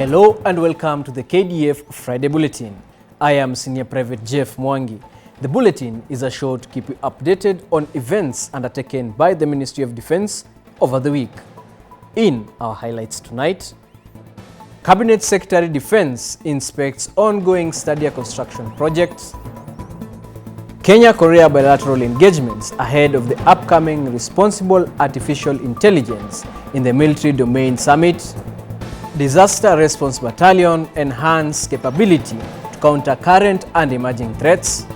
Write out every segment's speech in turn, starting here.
Hello and welcome to the Kdf Friday Bulletin. I am Senior Private Jeff Mwangi. The bulletin is a show to keep you updated on events undertaken by the Ministry of Defense over the week. In our highlights tonight, Cabinet Secretary Defense inspects ongoing Stadia construction projects. Kenya-Korea bilateral engagements ahead of the upcoming Responsible Artificial Intelligence in the Military Domain Summit. Disaster Response Battalion enhance capability to counter current and emerging threats.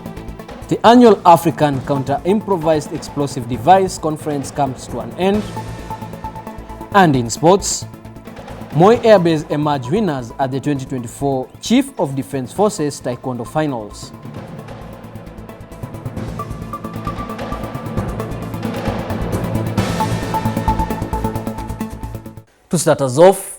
The annual African Counter-Improvised Explosive Device Conference comes to an end. And in sports, Moi Air Base emerge winners at the 2024 Chief of Defense Forces Taekwondo Finals. To start us off,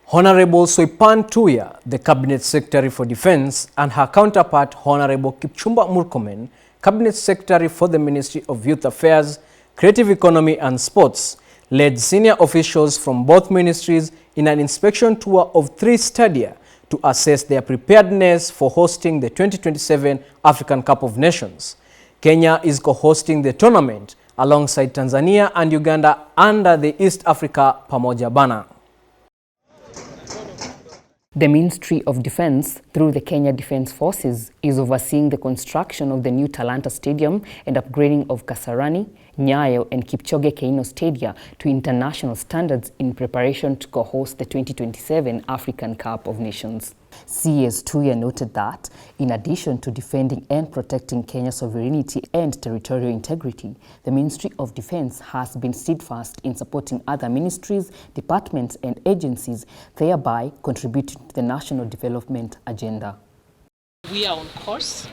Honorable Soipan Tuya, the Cabinet Secretary for Defense, and her counterpart, Honorable Kipchumba Murkomen, Cabinet Secretary for the Ministry of Youth Affairs, Creative Economy and Sports, led senior officials from both ministries in an inspection tour of 3 stadia to assess their preparedness for hosting the 2027 African Cup of Nations. Kenya is co-hosting the tournament alongside Tanzania and Uganda under the East Africa Pamoja banner. The Ministry of Defense, through the Kenya Defense Forces, is overseeing the construction of the new Talanta Stadium and upgrading of Kasarani, Nyayo and Kipchoge Keino Stadia to international standards in preparation to co-host the 2027 African Cup of Nations. CS Tuya noted that, in addition to defending and protecting Kenya's sovereignty and territorial integrity, the Ministry of Defense has been steadfast in supporting other ministries, departments and agencies, thereby contributing to the national development agenda. We are on course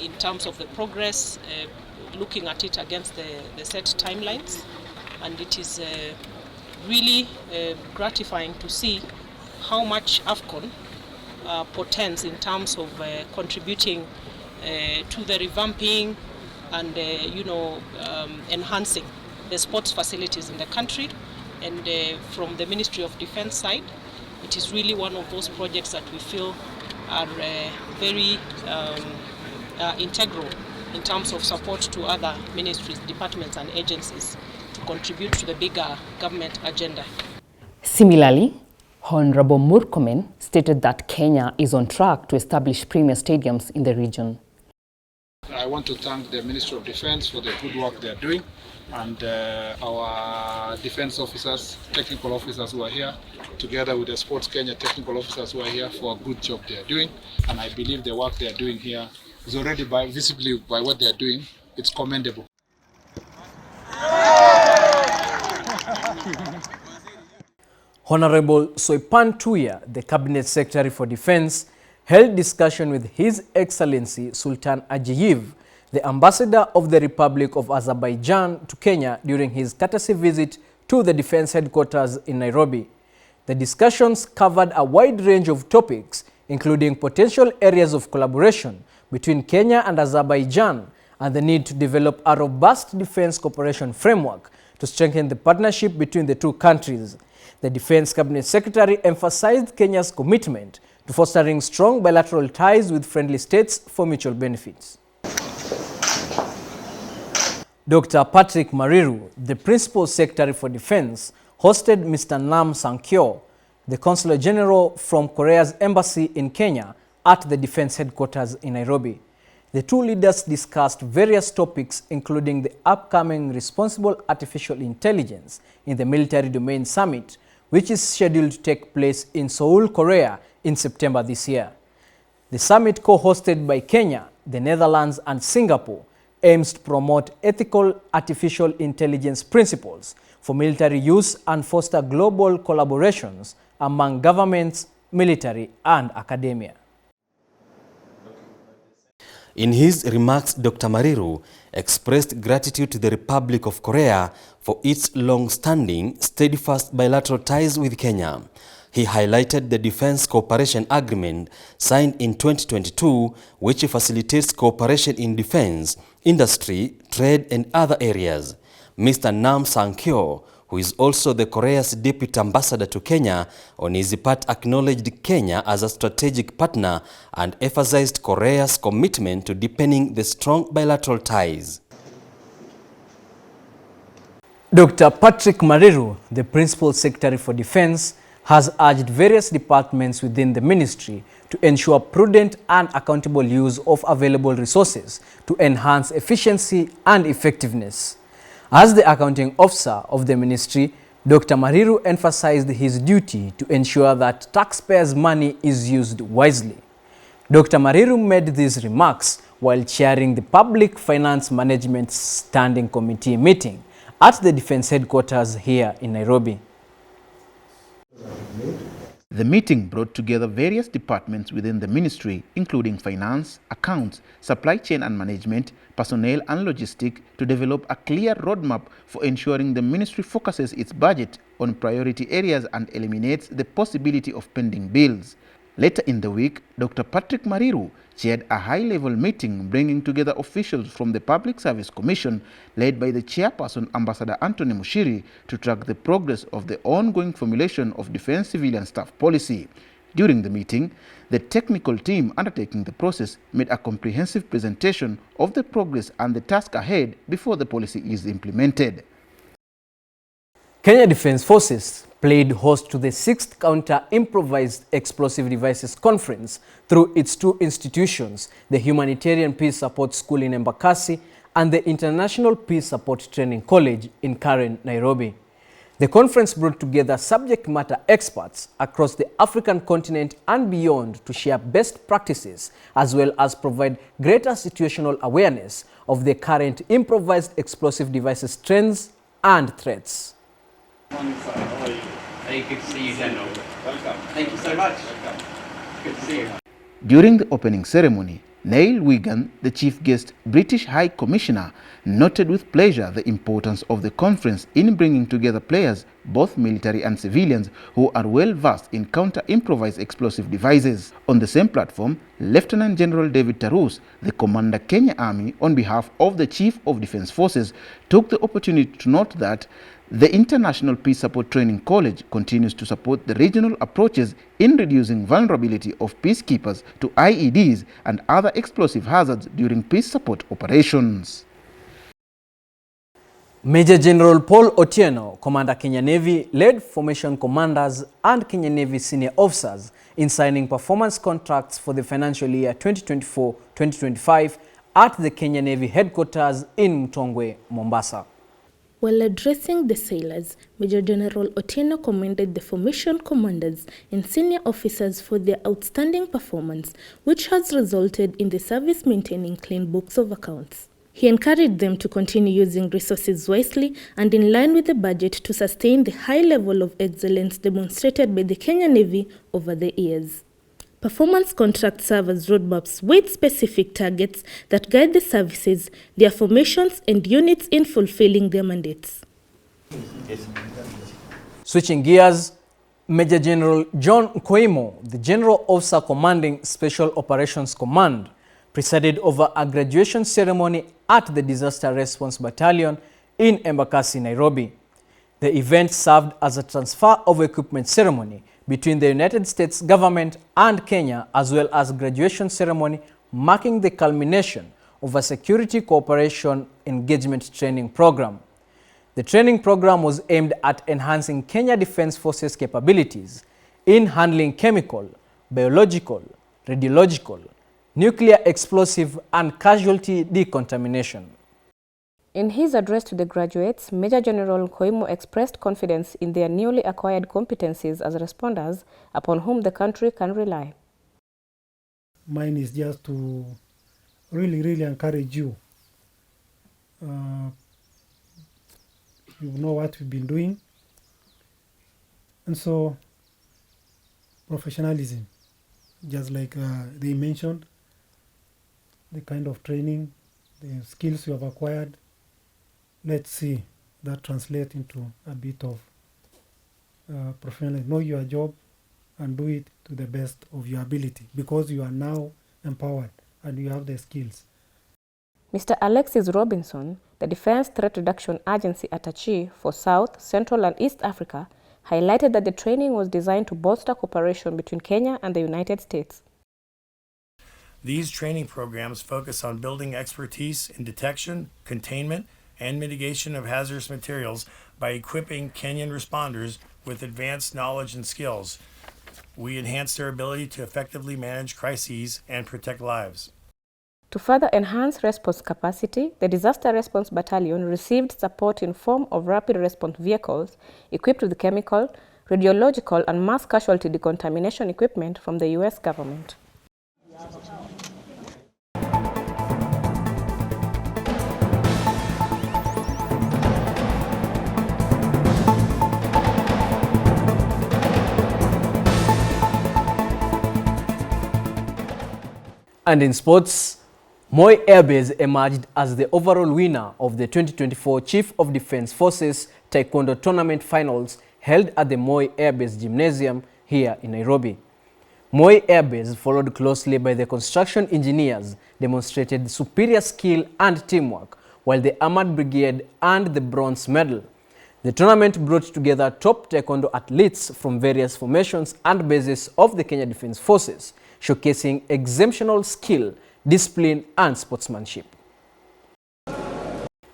in terms of the progress, looking at it against the set timelines, and it is really gratifying to see how much AFCON portends in terms of contributing to the revamping and enhancing the sports facilities in the country. And from the Ministry of Defense side, it is really one of those projects that we feel are very integral in terms of support to other ministries, departments and agencies to contribute to the bigger government agenda. Similarly, Honorable Murkomen stated that Kenya is on track to establish premier stadiums in the region. I want to thank the Ministry of Defense for the good work they are doing, and our defense officers, technical officers who are here, together with the Sports Kenya technical officers who are here, for a good job they are doing. And I believe the work they are doing here is already visibly by what they are doing, it's commendable. Honorable Soipan Tuya, the Cabinet Secretary for Defense, held discussion with His Excellency Sultan Ajiyev, the Ambassador of the Republic of Azerbaijan to Kenya, during his courtesy visit to the Defense Headquarters in Nairobi. The discussions covered a wide range of topics, including potential areas of collaboration between Kenya and Azerbaijan and the need to develop a robust defense cooperation framework to strengthen the partnership between the two countries. The Defense Cabinet Secretary emphasized Kenya's commitment to fostering strong bilateral ties with friendly states for mutual benefits. Dr. Patrick Mariru, the Principal Secretary for Defense, hosted Mr. Nam Sang-kyo, the Consular General from Korea's embassy in Kenya, at the Defense Headquarters in Nairobi. The two leaders discussed various topics, including the upcoming Responsible Artificial Intelligence in the Military Domain Summit, which is scheduled to take place in Seoul, Korea in September this year. The summit, co-hosted by Kenya, the Netherlands and Singapore, aims to promote ethical artificial intelligence principles for military use and foster global collaborations among governments, military and academia. In his remarks, Dr. Mariru expressed gratitude to the Republic of Korea for its long-standing, steadfast bilateral ties with Kenya. He highlighted the Defense Cooperation Agreement signed in 2022, which facilitates cooperation in defense, industry, trade and other areas. Mr. Nam Sang-kyo, who is also the Korea's deputy ambassador to Kenya, on his part acknowledged Kenya as a strategic partner and emphasized Korea's commitment to deepening the strong bilateral ties. Dr. Patrick Mariru, the Principal Secretary for Defense, has urged various departments within the ministry to ensure prudent and accountable use of available resources to enhance efficiency and effectiveness. As the accounting officer of the ministry, Dr. Mariru emphasized his duty to ensure that taxpayers' money is used wisely. Dr. Mariru made these remarks while chairing the Public Finance Management Standing Committee meeting at the Defense Headquarters here in Nairobi. The meeting brought together various departments within the ministry, including finance, accounts, supply chain and management, personnel and logistics, to develop a clear roadmap for ensuring the ministry focuses its budget on priority areas and eliminates the possibility of pending bills. Later in the week, Dr. Patrick Mariru chaired a high-level meeting bringing together officials from the Public Service Commission, led by the chairperson, Ambassador Anthony Mushiri, to track the progress of the ongoing formulation of Defense Civilian Staff Policy. During the meeting, the technical team undertaking the process made a comprehensive presentation of the progress and the task ahead before the policy is implemented. Kenya Defense Forces played host to the 6th Counter-Improvised Explosive Devices Conference through its two institutions, the Humanitarian Peace Support School in Embakasi and the International Peace Support Training College in Karen, Nairobi. The conference brought together subject matter experts across the African continent and beyond to share best practices as well as provide greater situational awareness of the current improvised explosive devices trends and threats. Morning, sir. How are you? Very good to see you, General. Welcome. Thank you so much. Welcome. Good to see you. During the opening ceremony, Neil Wigan, the chief guest British High Commissioner, noted with pleasure the importance of the conference in bringing together players, both military and civilians, who are well versed in counter-improvised explosive devices. On the same platform, Lieutenant General David Tarus, the Commander Kenya Army, on behalf of the Chief of Defence Forces, took the opportunity to note that the International Peace Support Training College continues to support the regional approaches in reducing vulnerability of peacekeepers to IEDs and other explosive hazards during peace support operations. Major General Paul Otieno, Commander Kenya Navy, led formation commanders and Kenya Navy senior officers in signing performance contracts for the financial year 2024-2025 at the Kenya Navy headquarters in Mtongwe, Mombasa. While addressing the sailors, Major General Otieno commended the formation commanders and senior officers for their outstanding performance, which has resulted in the service maintaining clean books of accounts. He encouraged them to continue using resources wisely and in line with the budget to sustain the high level of excellence demonstrated by the Kenya Navy over the years. Performance contracts serve as roadmaps with specific targets that guide the services, their formations, and units in fulfilling their mandates. Switching gears, Major General John Koimo, the General Officer commanding Special Operations Command, presided over a graduation ceremony at the Disaster Response Battalion in Embakasi, Nairobi. The event served as a transfer of equipment ceremony between the United States government and Kenya, as well as graduation ceremony marking the culmination of a security cooperation engagement training program. The training program was aimed at enhancing Kenya Defense Forces capabilities in handling chemical, biological, radiological, nuclear explosive and casualty decontamination. In his address to the graduates, Major General Koimo expressed confidence in their newly acquired competencies as responders upon whom the country can rely. Mine is just to really encourage you. You know what we've been doing. And so, professionalism, just like they mentioned, the kind of training, the skills you have acquired, let's see that translate into a bit of professionalism. Know your job and do it to the best of your ability, because you are now empowered and you have the skills. Mr. Alexis Robinson, the Defense Threat Reduction Agency Attaché for South, Central and East Africa, highlighted that the training was designed to bolster cooperation between Kenya and the United States. These training programs focus on building expertise in detection, containment, and mitigation of hazardous materials by equipping Kenyan responders with advanced knowledge and skills. We enhance their ability to effectively manage crises and protect lives. To further enhance response capacity, the Disaster Response Battalion received support in form of rapid response vehicles equipped with chemical, radiological, and mass casualty decontamination equipment from the U.S. government. And in sports, Moi Air Base emerged as the overall winner of the 2024 Chief of Defense Forces Taekwondo Tournament Finals held at the Moi Air Base Gymnasium here in Nairobi. Moi Air Base, followed closely by the construction engineers, demonstrated superior skill and teamwork, while the Armored Brigade earned the bronze medal. The tournament brought together top Taekwondo athletes from various formations and bases of the Kenya Defense Forces, showcasing exceptional skill, discipline, and sportsmanship.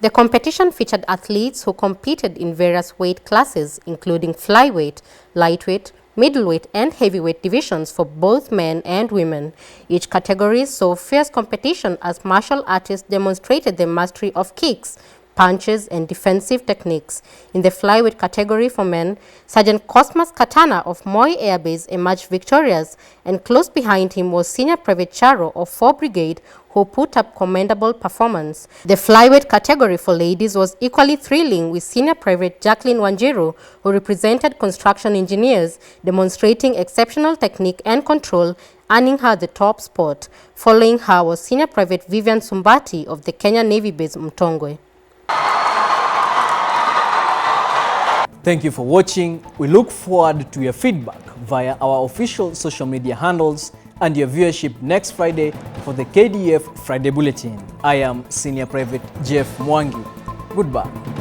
The competition featured athletes who competed in various weight classes, including flyweight, lightweight, middleweight, and heavyweight divisions for both men and women. Each category saw fierce competition as martial artists demonstrated the mastery of kicks, punches, and defensive techniques. In the flyweight category for men, Sergeant Cosmas Katana of Moi Air Base emerged victorious, and close behind him was Senior Private Charo of 4 Brigade, who put up commendable performance. The flyweight category for ladies was equally thrilling, with Senior Private Jacqueline Wanjiru, who represented construction engineers, demonstrating exceptional technique and control, earning her the top spot. Following her was Senior Private Vivian Sumbati of the Kenya Navy Base Mtongwe. Thank you for watching. We look forward to your feedback via our official social media handles and your viewership next Friday for the KDF Friday Bulletin. I am Senior Private Jeff Mwangi. Goodbye.